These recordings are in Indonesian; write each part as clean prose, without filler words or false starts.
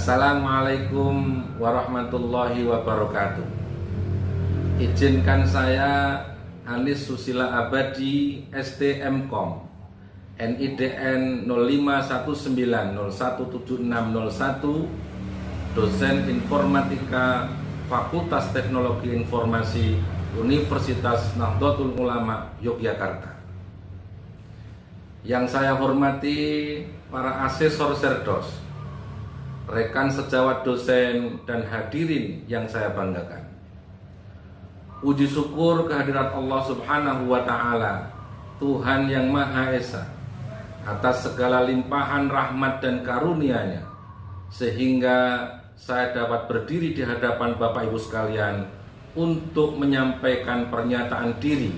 Assalamualaikum warahmatullahi wabarakatuh. Izinkan saya Anis Susila Abadi, STMkom, NIDN 0519017601, dosen informatika Fakultas Teknologi Informasi Universitas Nahdlatul Ulama Yogyakarta. Yang saya hormati para asesor Serdos, rekan sejawat dosen dan hadirin yang saya banggakan. Puji syukur kehadirat Allah Subhanahu wa Ta'ala, Tuhan yang Maha Esa, atas segala limpahan rahmat dan karunia-Nya, sehingga saya dapat berdiri di hadapan Bapak Ibu sekalian untuk menyampaikan pernyataan diri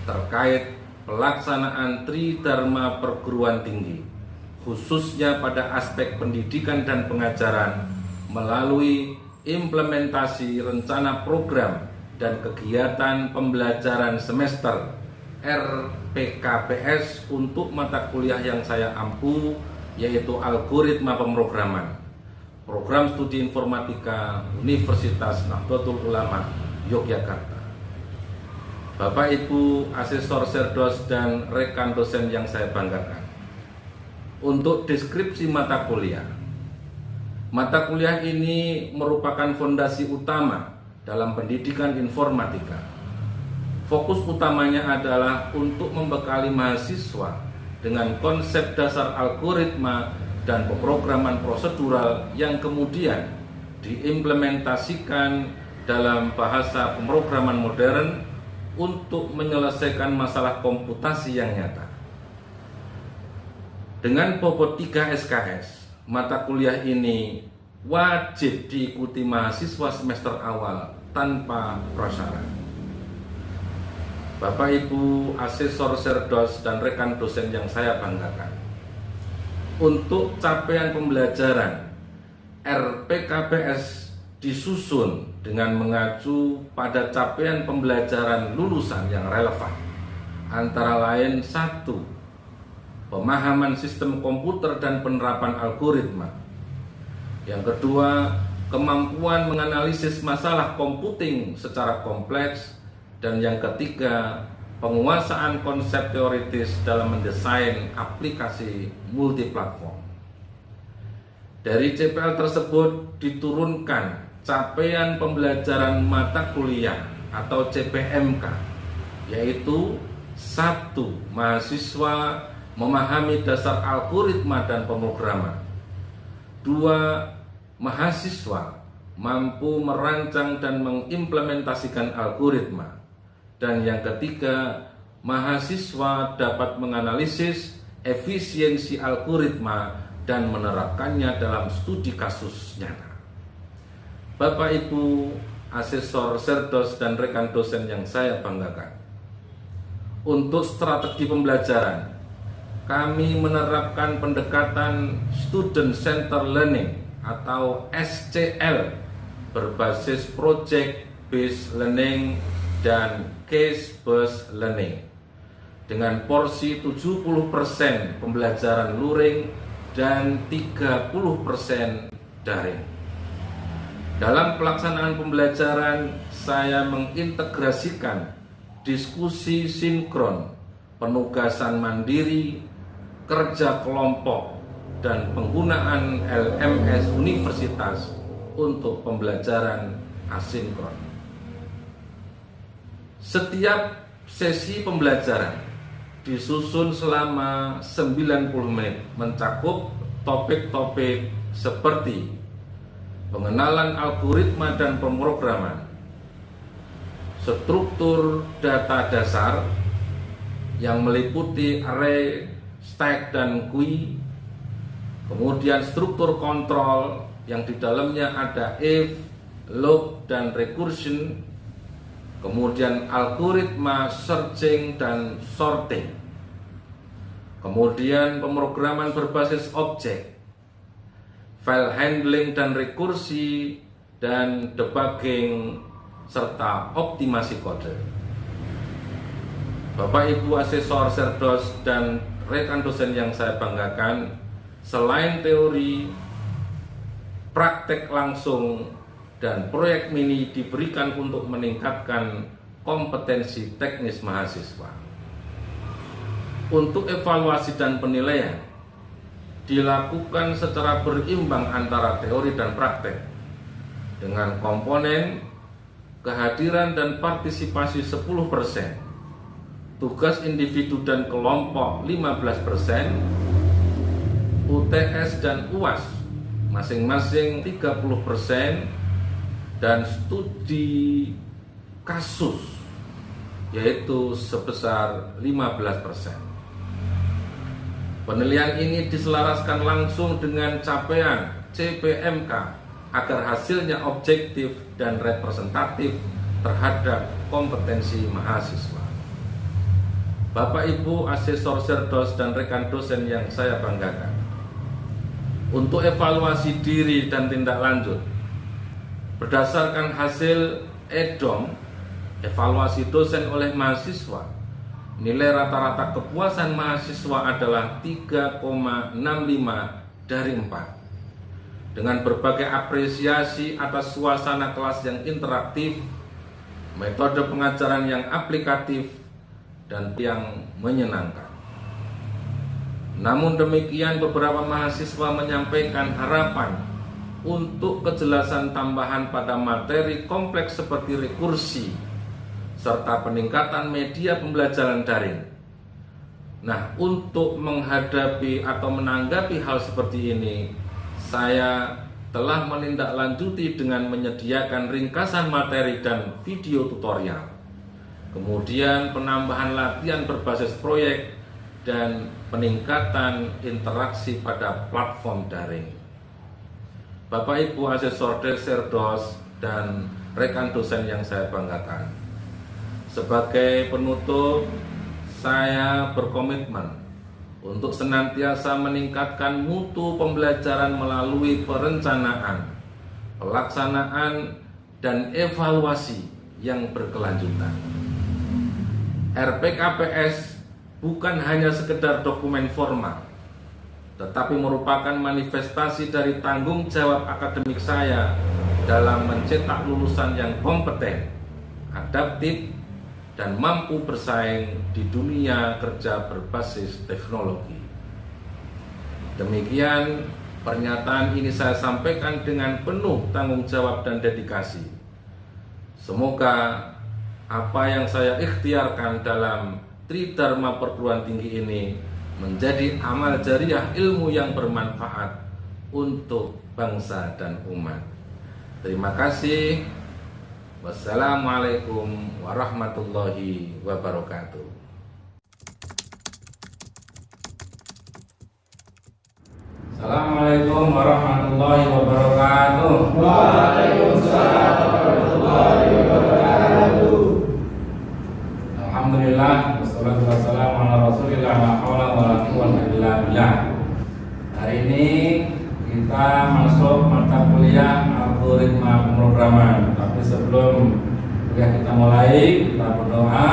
terkait pelaksanaan Tridharma Perguruan Tinggi, khususnya pada aspek pendidikan dan pengajaran melalui implementasi rencana program dan kegiatan pembelajaran semester RPKPS untuk mata kuliah yang saya ampu, yaitu Algoritma Pemrograman, Program Studi Informatika Universitas Nahdlatul Ulama Yogyakarta. Bapak Ibu asesor Serdos dan rekan dosen yang saya banggakan, untuk deskripsi mata kuliah ini merupakan fondasi utama dalam pendidikan informatika. Fokus utamanya adalah untuk membekali mahasiswa dengan konsep dasar algoritma dan pemrograman prosedural yang kemudian diimplementasikan dalam bahasa pemrograman modern untuk menyelesaikan masalah komputasi yang nyata. Dengan bobot 3 SKS, mata kuliah ini wajib diikuti mahasiswa semester awal tanpa prasyarat. Bapak Ibu asesor Serdos dan rekan dosen yang saya banggakan, untuk capaian pembelajaran RPKPS disusun dengan mengacu pada capaian pembelajaran lulusan yang relevan, antara lain 1. Pemahaman sistem komputer dan penerapan algoritma. Yang kedua, kemampuan menganalisis masalah komputing secara kompleks. Dan yang ketiga, penguasaan konsep teoritis dalam mendesain aplikasi multiplatform. Dari CPL tersebut diturunkan capaian pembelajaran mata kuliah atau CPMK, yaitu 1. Mahasiswa memahami dasar algoritma dan pemrograman. 2. Mahasiswa mampu merancang dan mengimplementasikan algoritma. Dan yang ketiga, mahasiswa dapat menganalisis efisiensi algoritma dan menerapkannya dalam studi kasus nyata. Bapak Ibu asesor Serdos dan rekan dosen yang saya banggakan, untuk strategi pembelajaran, kami menerapkan pendekatan Student Center Learning atau SCL berbasis Project Based Learning dan Case Based Learning dengan porsi 70% pembelajaran luring dan 30% daring. Dalam pelaksanaan pembelajaran, saya mengintegrasikan diskusi sinkron, penugasan mandiri, kerja kelompok, dan penggunaan LMS universitas untuk pembelajaran asinkron. Setiap sesi pembelajaran disusun selama 90 menit, mencakup topik-topik seperti pengenalan algoritma dan pemrograman, struktur data dasar yang meliputi array, stack, dan GUI, kemudian struktur kontrol yang di dalamnya ada if, loop, dan recursion, kemudian algoritma searching dan sorting, kemudian pemrograman berbasis objek, file handling dan rekursi, dan debugging, serta optimasi kode. Bapak Ibu asesor Serdos dan rekan dosen yang saya banggakan, selain teori, praktek langsung, dan proyek mini diberikan untuk meningkatkan kompetensi teknis mahasiswa. Untuk evaluasi dan penilaian dilakukan secara berimbang antara teori dan praktek dengan komponen kehadiran dan partisipasi 10%, tugas individu dan kelompok 15%, UTS dan UAS masing-masing 30%, dan studi kasus yaitu sebesar 15%. Penilaian ini diselaraskan langsung dengan capaian CPMK agar hasilnya objektif dan representatif terhadap kompetensi mahasiswa. Bapak Ibu asesor Serdos dan rekan dosen yang saya banggakan, untuk evaluasi diri dan tindak lanjut berdasarkan hasil EDOM, evaluasi dosen oleh mahasiswa, nilai rata-rata kepuasan mahasiswa adalah 3,65 dari 4. Dengan berbagai apresiasi atas suasana kelas yang interaktif, metode pengajaran yang aplikatif, dan yang menyenangkan. Namun demikian, beberapa mahasiswa menyampaikan harapan untuk kejelasan tambahan pada materi kompleks seperti rekursi, serta peningkatan media pembelajaran daring. Nah, untuk menghadapi atau menanggapi hal seperti ini, saya telah menindaklanjuti dengan menyediakan ringkasan materi dan video tutorial, kemudian penambahan latihan berbasis proyek, dan peningkatan interaksi pada platform daring. Bapak Ibu asesor Serdos dan rekan dosen yang saya banggakan, sebagai penutup, saya berkomitmen untuk senantiasa meningkatkan mutu pembelajaran melalui perencanaan, pelaksanaan, dan evaluasi yang berkelanjutan. RPKPS bukan hanya sekedar dokumen formal, tetapi merupakan manifestasi dari tanggung jawab akademik saya dalam mencetak lulusan yang kompeten, adaptif, dan mampu bersaing di dunia kerja berbasis teknologi. Demikian pernyataan ini saya sampaikan dengan penuh tanggung jawab dan dedikasi. Semoga apa yang saya ikhtiarkan dalam Tridharma Perguruan Tinggi ini menjadi amal jariah ilmu yang bermanfaat untuk bangsa dan umat. Terima kasih. Wassalamualaikum warahmatullahi wabarakatuh. Assalamualaikum warahmatullahi wabarakatuh. Waalaikumsalam warahmatullahi wabarakatuh. Alhamdulillah, wassalatu wassalamu ala rasulillah, la haula wala quwwata illa billah. Hari ini kita masuk mata kuliah algoritma pemrograman. Tapi sebelum kuliah kita mulai, kita berdoa.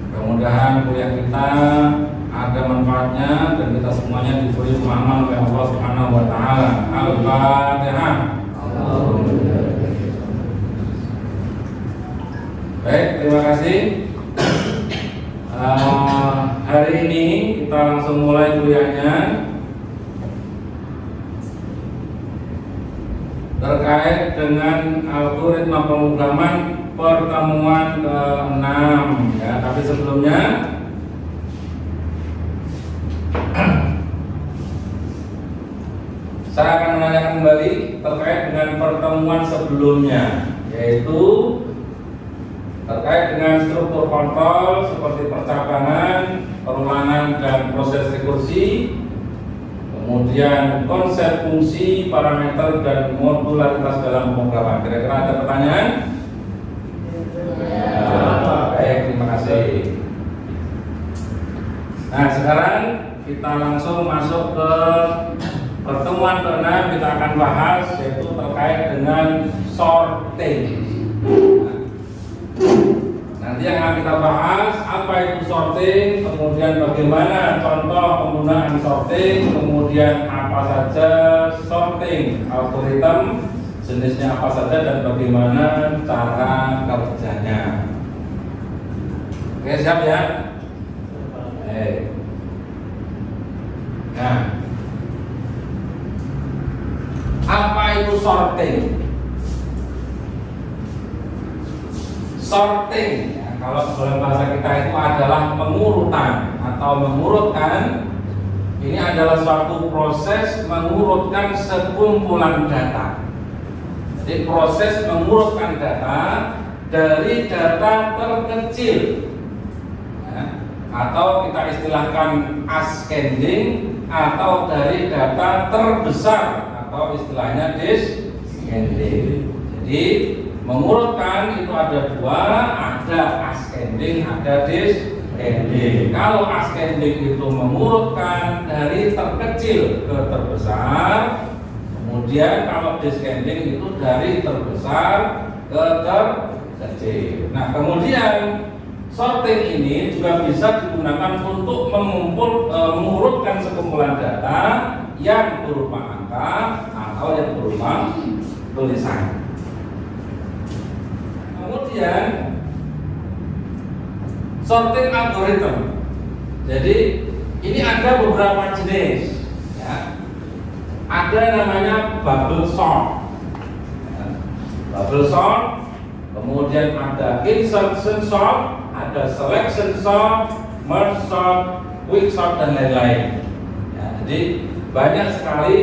Mudah-mudahan kuliah kita ada manfaatnya dan kita semuanya diberi pemahaman oleh Allah Subhanahu wa taala. Al-Fatihah. Baik, terima kasih. Hari ini kita langsung mulai kuliahnya terkait dengan algoritma pemrograman pertemuan ke-6 ya. Tapi sebelumnya saya akan menanyakan kembali terkait dengan pertemuan sebelumnya, yaitu terkait dengan struktur kontrol seperti percabangan, perulangan, dan proses rekursi, kemudian konsep fungsi, parameter, dan modularitas dalam pemrograman. Kira-kira ada pertanyaan? Ya. Baik, terima kasih. Nah, sekarang kita langsung masuk ke pertemuan ke-6. Kita akan bahas yaitu terkait dengan sorting. Nanti yang akan kita bahas apa itu sorting, kemudian bagaimana contoh penggunaan sorting, kemudian apa saja sorting algoritma jenisnya apa saja dan bagaimana cara kerjanya. Oke, siap ya? Nah, apa itu sorting? Sorting, ya, kalau dalam bahasa kita itu adalah pengurutan atau mengurutkan. Ini adalah suatu proses mengurutkan sekumpulan data. Jadi proses mengurutkan data dari data terkecil, ya, atau kita istilahkan ascending, atau dari data terbesar atau istilahnya descending. Jadi mengurutkan itu ada dua, ada ascending, ada descending. Kalau ascending itu mengurutkan dari terkecil ke terbesar, kemudian kalau descending itu dari terbesar ke terkecil. Nah, kemudian sorting ini juga bisa digunakan untuk mengurutkan sekumpulan data yang berupa angka atau yang berupa tulisan. Kemudian sorting algoritma. Jadi ini ada beberapa jenis, ya. Ada namanya bubble sort, ya. Bubble sort. Kemudian ada insertion sort, ada selection sort, merge sort, quick sort dan lain-lain. Ya, jadi banyak sekali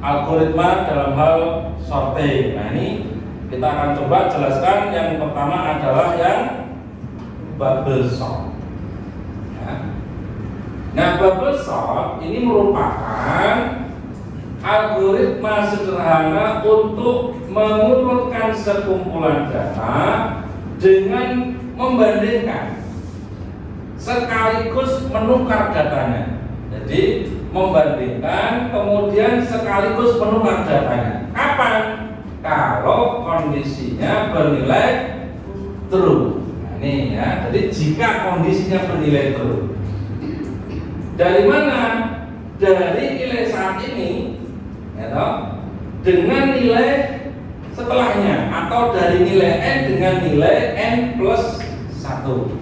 algoritma dalam hal sorting. Nah, ini kita akan coba jelaskan. Yang pertama adalah yang bubble sort. Ya. Nah, bubble sort ini merupakan algoritma sederhana untuk mengurutkan sekumpulan data dengan membandingkan sekaligus menukar datanya. Jadi membandingkan kemudian sekaligus menukar datanya. Kapan? Kalau kondisinya bernilai true. Nih ya, jadi jika kondisinya bernilai true. Dari mana? Dari nilai saat ini, ya toh, dengan nilai setelahnya, atau dari nilai n dengan nilai n plus 1.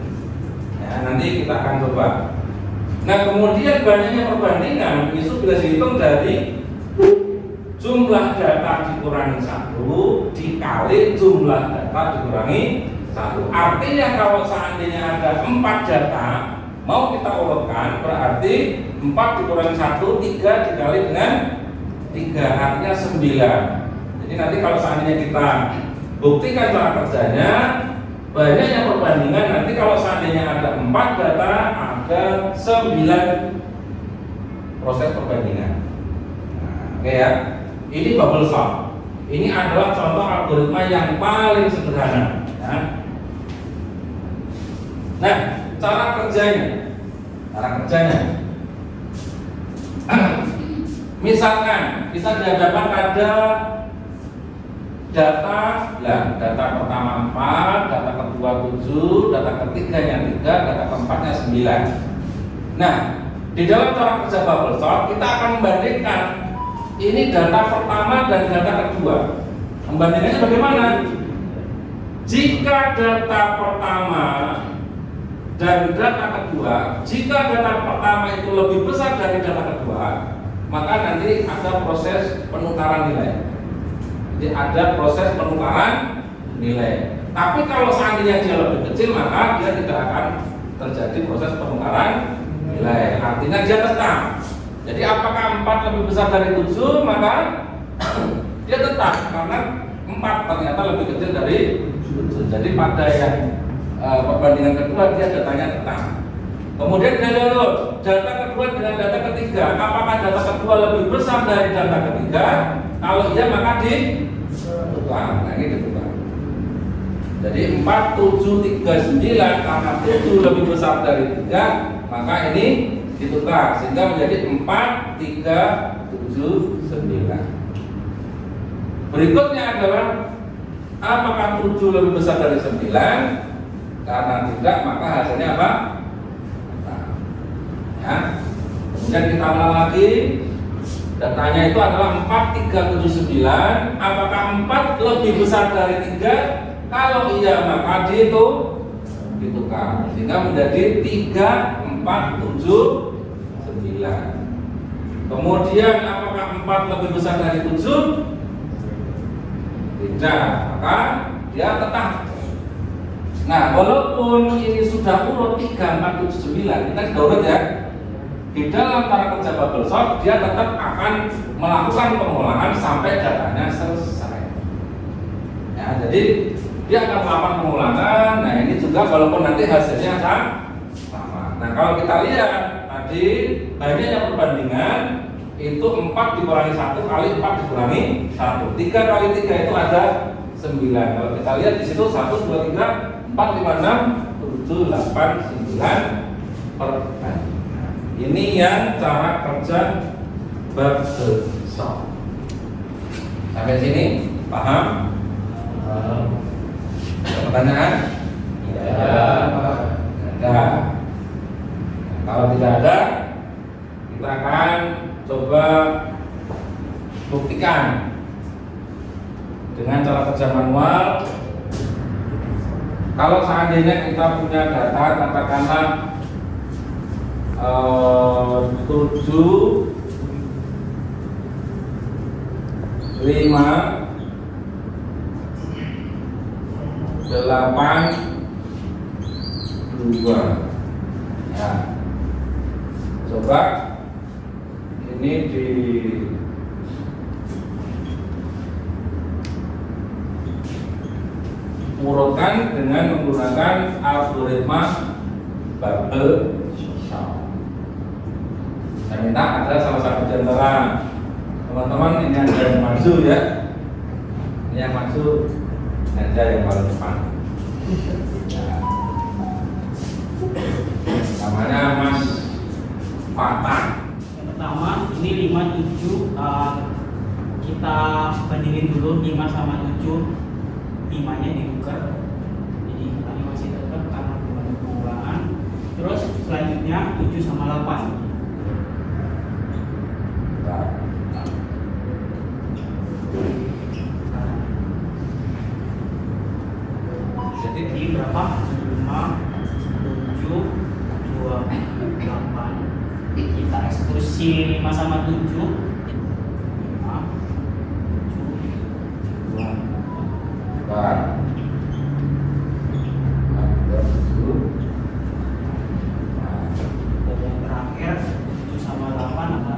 Ya, nanti kita akan coba. Nah, kemudian banyaknya perbandingan itu bisa dihitung dari jumlah data dikurangi 1 dikali jumlah data dikurangi 1. Artinya kalau seandainya ada 4 data mau kita urutkan, berarti 4 dikurangi 1, 3 dikali dengan 3, artinya 9. Jadi nanti kalau seandainya kita buktikan cara kerjanya, banyaknya perbandingan, nanti kalau seandainya ada 4 data, ada 9 proses perbandingan. Nah, oke ya, ini bubble sort. Ini adalah contoh algoritma yang paling sederhana, ya. Nah, cara kerjanya, misalkan kita dihadapkan pada data, data pertama 4, data kedua 7, data ketiganya 3, data keempatnya 9. Nah, di dalam cara kerja bubble sort kita akan membandingkan ini data pertama dan data kedua. Membandingkannya bagaimana? Jika data pertama dan data kedua, jika data pertama itu lebih besar dari data kedua, maka nanti ada proses penukaran nilai. Jadi ada proses penukaran nilai. Tapi kalau seandainya dia lebih kecil, maka dia tidak akan terjadi proses penukaran nilai. Artinya dia tetap. Jadi apakah 4 lebih besar dari 7, maka dia tetap, karena 4 ternyata lebih kecil dari 7. Jadi pada yang perbandingan kedua dia datanya tetap. Kemudian kita lihat data kedua dengan data ketiga, apakah data kedua lebih besar dari data ketiga? Kalau iya maka ditukar. Nah, ini ditukar. Jadi 4, 7, 3, 9, karena 7 lebih besar dari 3, maka ini ditukar sehingga menjadi 4, 3, 7, 9. Berikutnya adalah apakah 7 lebih besar dari 9? Karena tidak, maka hasilnya apa? Ya. Kemudian kita ulang lagi. Datanya itu adalah 4379. Apakah 4 lebih besar dari 3? Kalau iya maka ditukar sehingga menjadi 3479. Kemudian apakah 4 lebih besar dari 7? Tidak, maka dia tetap. Nah, walaupun ini sudah urut 3, 4, 7, 9, kita sudah urut ya. Di dalam cara kerja bubble sort, dia tetap akan melakukan pengolahan sampai datanya selesai. Ya, jadi dia akan melakukan pengulangan. Nah, ini juga walaupun nanti hasilnya sama. Nah, kalau kita lihat tadi banyaknya perbandingan itu 4 dikurangi 1 kali 4 dikurangi 1. 3 kali 3 itu ada 9. Kalau kita lihat di situ 1, 2, 3, 4, 5, 6, 7, 8, 9 perbandingan. Ini yang cara kerja bubble sort. Sampai sini paham? Ada pertanyaan? Ada. Kalau tidak ada, kita akan coba buktikan dengan cara kerja manual. Kalau seandainya kita punya data katakanlah 7, 5, 8, 2. Ya. Coba ini diurutkan dengan menggunakan algoritma bubble sort. Saya minta ada salah satu di antara teman-teman ini ada yang maju ya. Ini yang maju, ada yang paling depan. Ya. Namanya Mas Fatah. Yang pertama ini 5, 7 kita bandingin dulu 5 sama 7, 5-nya ditukar, jadi ini masih tetap karena belum ada pengulangan. Terus selanjutnya 7 sama 8. Jadi di berapa? 5, 7, 2, 8. Kita eksekusi 5 sama 7. 5, 7, 2, 8. dan yang terakhir 7 sama 8 ada.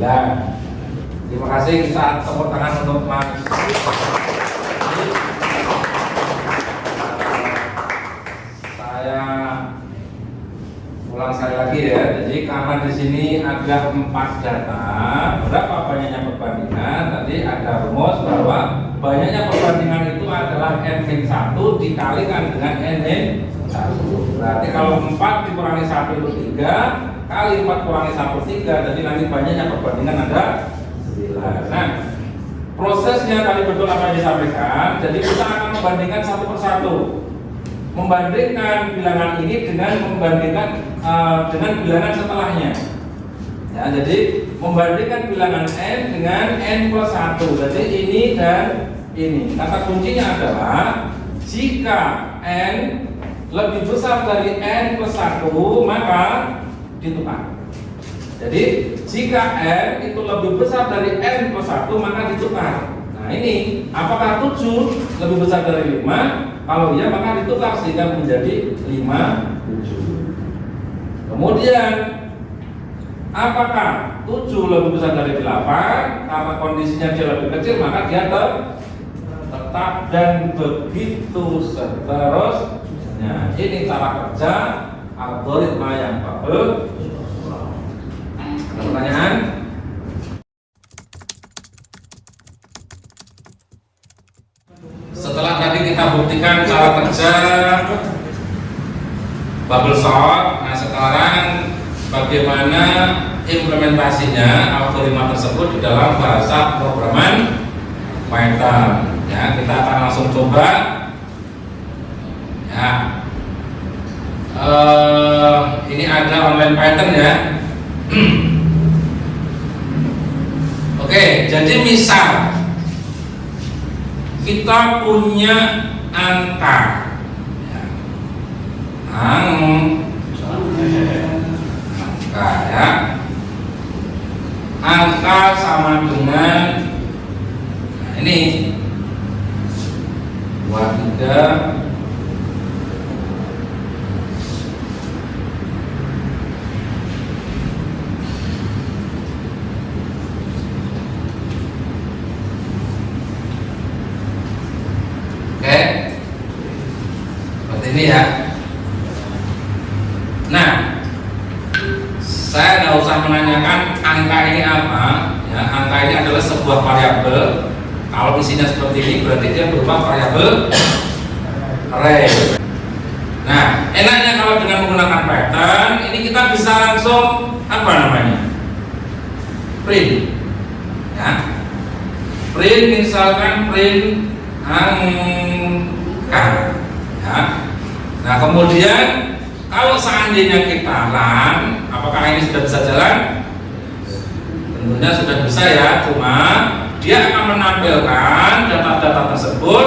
Ya, terima kasih, kita tepuk tangan untuk Mas. Saya ulang sekali lagi ya. Jadi karena di sini ada 4 data, berapa banyaknya perbandingan? Tadi ada rumus bahwa banyaknya perbandingan itu adalah n-1 dikalikan dengan n-1. Berarti kalau 4 dikurangi 1 itu 3. Kali 4 kurangi 1, 3. Jadi nanti banyaknya perbandingan ada 9. Nah, prosesnya tadi betul apa yang disampaikan. Jadi kita akan membandingkan satu persatu. Membandingkan bilangan ini dengan membandingkan dengan bilangan setelahnya. Ya, jadi membandingkan bilangan n dengan n plus 1. Jadi ini dan ini. Kata kuncinya adalah jika n lebih besar dari n plus 1, maka ditukar. Jadi jika n itu lebih besar dari n plus 1 maka ditukar. Nah ini apakah 7 lebih besar dari 5? Kalau iya maka ditukar sehingga menjadi 5, 7. Kemudian apakah 7 lebih besar dari 8? Karena kondisinya dia lebih kecil maka dia tetap dan begitu seterusnya. Ini cara kerja algoritma yang bubble. Ada pertanyaan? Setelah tadi kita buktikan cara kerja bubble sort, nah sekarang bagaimana implementasinya algoritma tersebut di dalam bahasa programan Python. Ya, kita akan langsung coba. Ya, ini ada online Python ya. Oke, jadi misal kita punya angka, ya. Angka ya, angka sama dengan, nah ini 23 seperti ini ya. Nah, saya nggak usah menanyakan angka ini apa ya. Angka ini adalah sebuah variabel. Kalau isinya seperti ini berarti dia berupa variabel array. Nah, enaknya kalau dengan menggunakan Python ini kita bisa langsung apa namanya, print ya. Print misalkan print angka ya. Nah, kemudian kalau seandainya kita run, apakah ini sudah bisa jalan? Tentunya sudah bisa ya, cuma dia akan menampilkan data-data tersebut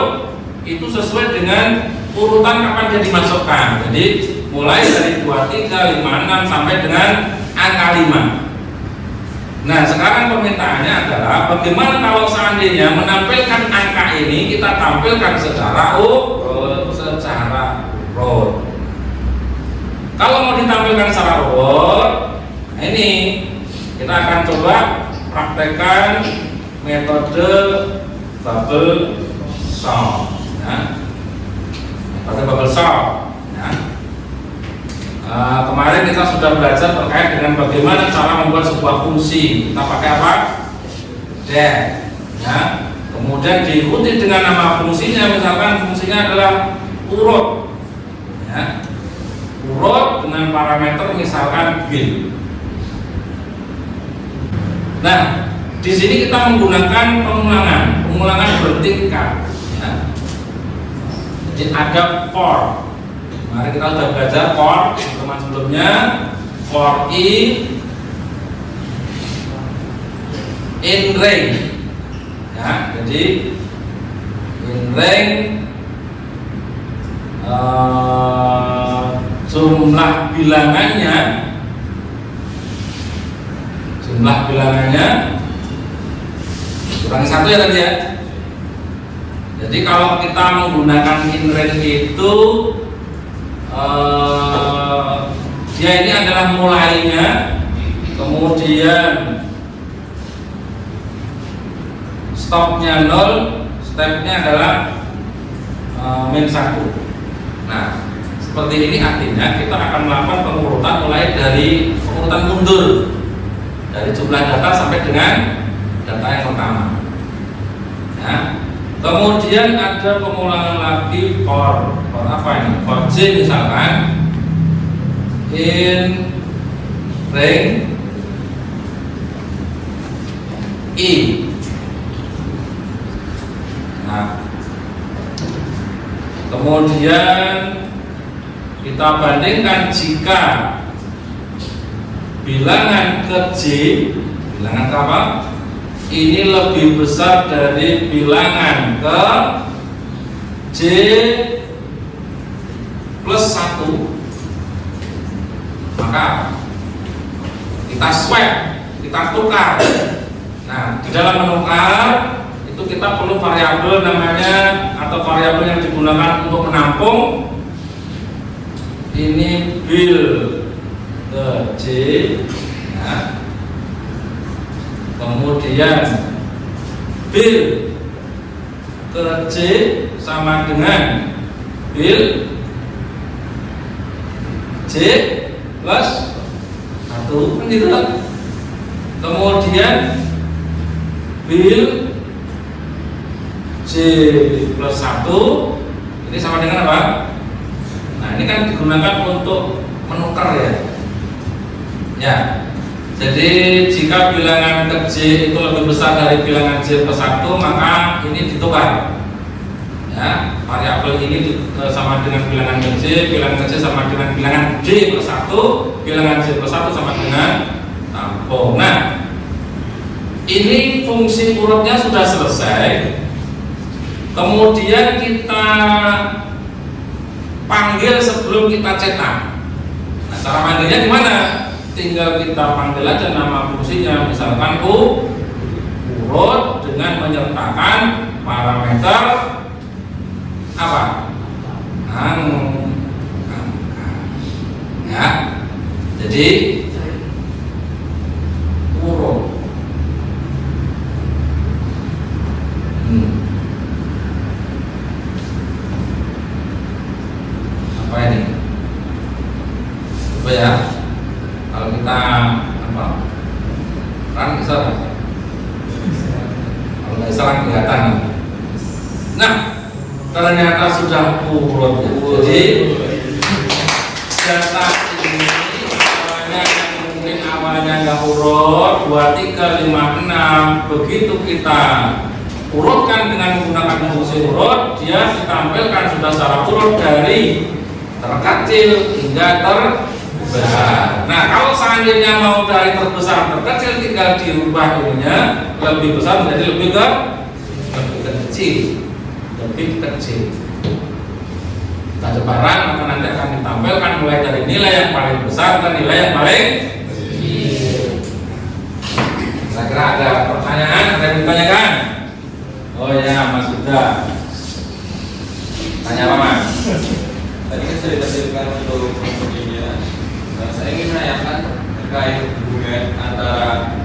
itu sesuai dengan urutan kapan dia dimasukkan. Jadi mulai dari 23, 56 sampai dengan angka 5. Nah, sekarang permintaannya adalah bagaimana kalau seandainya menampilkan angka ini kita tampilkan secara urut. Kalau mau ditampilkan secara urut, nah ini kita akan coba praktekkan metode bubble sort ya. Metode bubble sort ya. Kemarin kita sudah belajar terkait dengan bagaimana cara membuat sebuah fungsi. Kita pakai apa? Def ya. Kemudian diikuti dengan nama fungsinya, misalkan fungsinya adalah urut ya. Urut dengan parameter misalkan bin. Nah, di sini kita menggunakan pengulangan bertingkat ya. Jadi ada for. Kemarin kita sudah belajar for teman sebelumnya, for in range ya. Jadi in range jumlah bilangannya kurang 1 ya tadi ya. Jadi kalau kita menggunakan in range itu dia ini adalah mulainya, kemudian stopnya 0, stepnya adalah min 1. Nah, seperti ini artinya kita akan melakukan pengurutan mulai dari pengurutan mundur dari jumlah data sampai dengan data yang pertama ya. Kemudian ada pengulangan lagi for apa ini? For J misalkan in range I. Nah, kemudian kita bandingkan jika bilangan ke J, bilangan ke apa? Ini lebih besar dari bilangan ke J plus 1, maka kita swap, kita tukar. Nah, di dalam menukar itu kita perlu variabel namanya, atau variabel yang digunakan untuk menampung ini bil ke J ya. Kemudian bil ke J sama dengan bil J plus 1 kan gitu. Kemudian bil J plus 1 ini sama dengan apa? Nah, ini kan digunakan untuk menukar ya. Ya. Jadi jika bilangan ke J itu lebih besar dari bilangan J plus 1, maka ini ditukar. Ya, variabel ini sama dengan bilangan ke J sama dengan bilangan J plus 1, bilangan J plus 1 sama dengan tampung. Nah, ini fungsi urutnya sudah selesai. Kemudian kita panggil sebelum kita cetak. Nah, cara panggilnya gimana? Tinggal kita panggil aja nama fungsinya, misalkan urut dengan menyertakan parameter apa? Angka. Ya. Jadi urut. Apa ini? Coba ya. Kalau kita apa? Kan bisa. Kalau nggak salah kelihatan. Nah, ternyata sudah urut. Jadi data ini awalnya nggak urut 2, 3, 5, 6. Begitu kita urutkan dengan menggunakan fungsi urut, dia ditampilkan sudah secara urut dari terkecil hingga terbesar. Nah, kalau seandainya mau dari terbesar terkecil, tinggal dirubah ininya lebih besar menjadi lebih kecil. Kita sebaran, maka nanti akan ditampilkan mulai dari nilai yang paling besar ke nilai yang paling kecil. Kira-kira ada pertanyaan? Ada yang ditanyakan? Oh ya, Mas Huda. Tanya apa, Mas? Tadi kan sudah ditampilkan untuk fungsinya. Saya ingin menanyakan terkait hubungan antara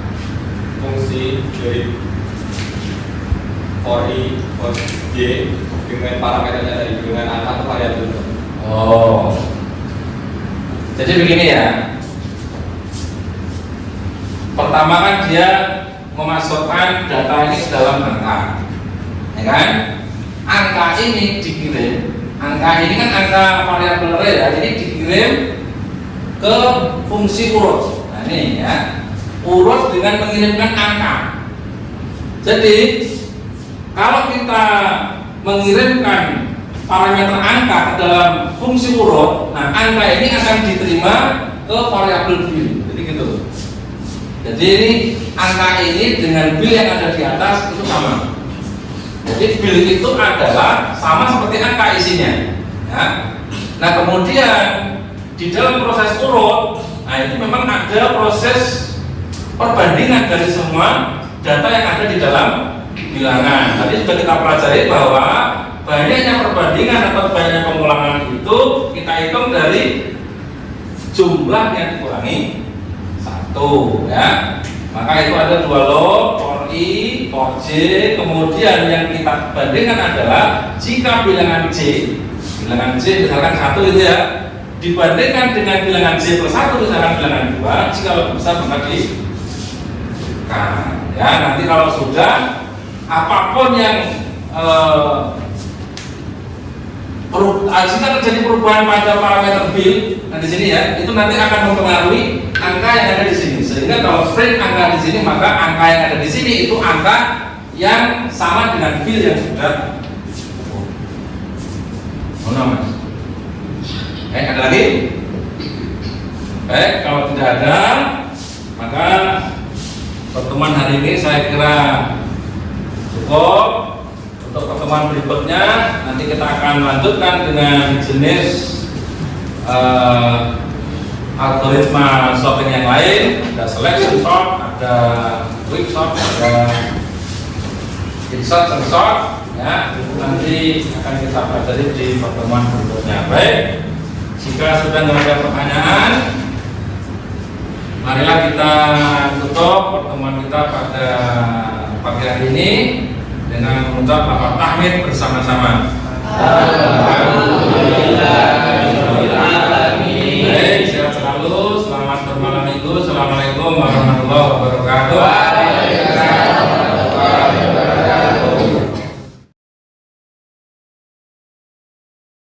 fungsi dari for i, for j dengan parameternya tadi, dengan angka atau variabel. Oh, jadi begini ya. Pertama kan dia memasukkan data ini ke dalam angka, ya kan? Angka ini dikirim. Angka ini kan angka variabel array ya, jadi dikirim ke fungsi urut. Nah ini ya, urut dengan mengirimkan angka. Jadi kalau kita mengirimkan parameter angka ke dalam fungsi urut, nah angka ini akan diterima ke variabel bil. Jadi gitu. Jadi ini angka ini dengan bil yang ada di atas itu sama. Jadi bil itu adalah sama seperti angka isinya. Ya. Nah kemudian di dalam proses urut, nah itu memang ada proses perbandingan dari semua data yang ada di dalam bilangan. Tadi sudah kita pelajari bahwa banyaknya perbandingan atau banyaknya pengulangan itu kita hitung dari jumlah yang dikurangi 1 ya. Maka itu ada 2 log, for i, for j. Kemudian yang kita bandingkan adalah jika bilangan J misalkan 1 itu ya, dibandingkan dengan bilangan J plus 1 misalkan bilangan 2, jika lebih besar maka ya, nanti kalau sudah apapun yang jika terjadi perubahan pada parameter bil, nah di sini ya, itu nanti akan mempengaruhi angka yang ada di sini. Sehingga kalau string angka di sini, maka angka yang ada di sini itu angka yang sama dengan bil yang sudah. Mana Mas? Ada lagi? Baik, kalau tidak ada, maka pertemuan hari ini saya kira cukup. Untuk pertemuan berikutnya nanti kita akan lanjutkan dengan jenis algoritma sorting yang lain. Ada selection sort, ada quick sort, ada insert and sort. Ya, itu nanti akan kita pelajari di pertemuan berikutnya. Baik, jika sudah tidak ada pertanyaan, marilah kita tutup pertemuan kita pada pagi hari ini dengan mengucap lafaz tahmid bersama-sama.